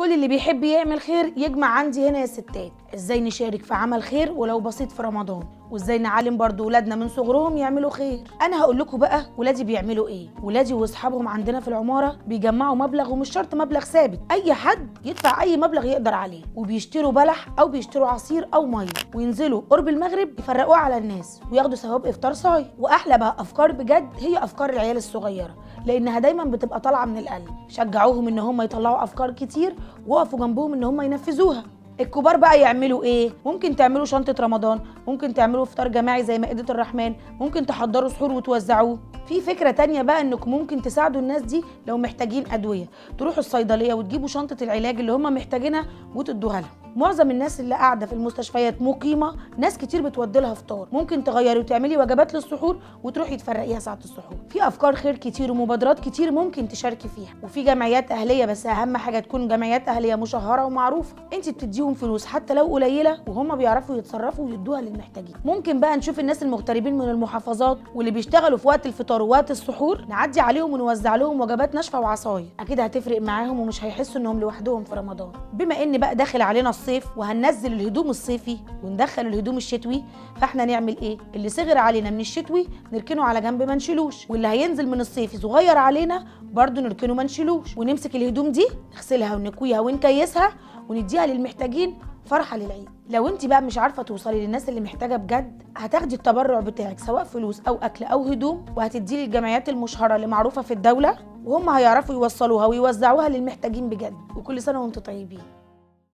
كل اللي بيحب يعمل خير يجمع عندي هنا يا ستات. ازاي نشارك في عمل خير ولو بسيط في رمضان، وازاي نعلم برضو ولادنا من صغرهم يعملوا خير. انا هقول لكم بقى ولادي بيعملوا ايه. ولادي واصحابهم عندنا في العماره بيجمعوا مبلغ، ومش شرط مبلغ ثابت، اي حد يدفع اي مبلغ يقدر عليه، وبيشتروا بلح او بيشتروا عصير او ميه، وينزلوا قرب المغرب يفرقوه على الناس وياخدوا ثواب افطار صايم. واحلى بقى افكار بجد هي افكار العيال الصغيره، لانها دايما بتبقى طالعه من القلب. شجعوهم ان هم يطلعوا افكار كتير، وقفوا جنبهم ان هم ينفذوها. الكبار بقى يعملوا ايه؟ ممكن تعملوا شنطة رمضان، ممكن تعملوا افطار جماعي زي مائدة الرحمن، ممكن تحضروا سحور وتوزعوه. في فكرة تانية بقى انكم ممكن تساعدوا الناس دي لو محتاجين ادوية، تروحوا الصيدلية وتجيبوا شنطة العلاج اللي هم محتاجينها وتدوها لهم. معظم الناس اللي قاعدة في المستشفيات مقيمة ناس كتير بتودي لها فطار، ممكن تغيري وتعملي وجبات للسحور وتروحي تفرقيها ساعة السحور. في افكار خير كتير ومبادرات كتير ممكن تشاركي فيها، وفي جمعيات اهلية، بس اهم حاجة تكون جمعيات اهلية مشهرة ومعروفة. انت بتديهم فلوس حتى لو قليلة وهم بيعرفوا يتصرفوا ويدوها للمحتاجين. ممكن بقى نشوف الناس المغتربين من المحافظات واللي بيشتغلوا في وقت الفطار ووقت السحور، نعدي عليهم ونوزع لهم وجبات ناشفة وعصاير، اكيد هتفرق معاهم ومش هيحسوا انهم لوحدهم في رمضان. بما ان بقى داخل علينا الصيف وهننزل الهدوم الصيفي وندخل الهدوم الشتوي، فاحنا نعمل ايه؟ اللي صغر علينا من الشتوي نركنه على جنب ما نشيلوش، واللي هينزل من الصيفي صغير علينا برضو نركنه ما نشيلوش، ونمسك الهدوم دي نغسلها ونكويها ونكيسها ونديها للمحتاجين فرحة للعيد. لو انت بقى مش عارفة توصلي للناس اللي محتاجة بجد، هتاخدي التبرع بتاعك سواء فلوس او اكل او هدوم، وهتديه للجمعيات المشهرة اللي معروفة في الدولة، وهم هيعرفوا يوصلوها ويوزعوها للمحتاجين بجد. وكل سنة وانتم طيبين.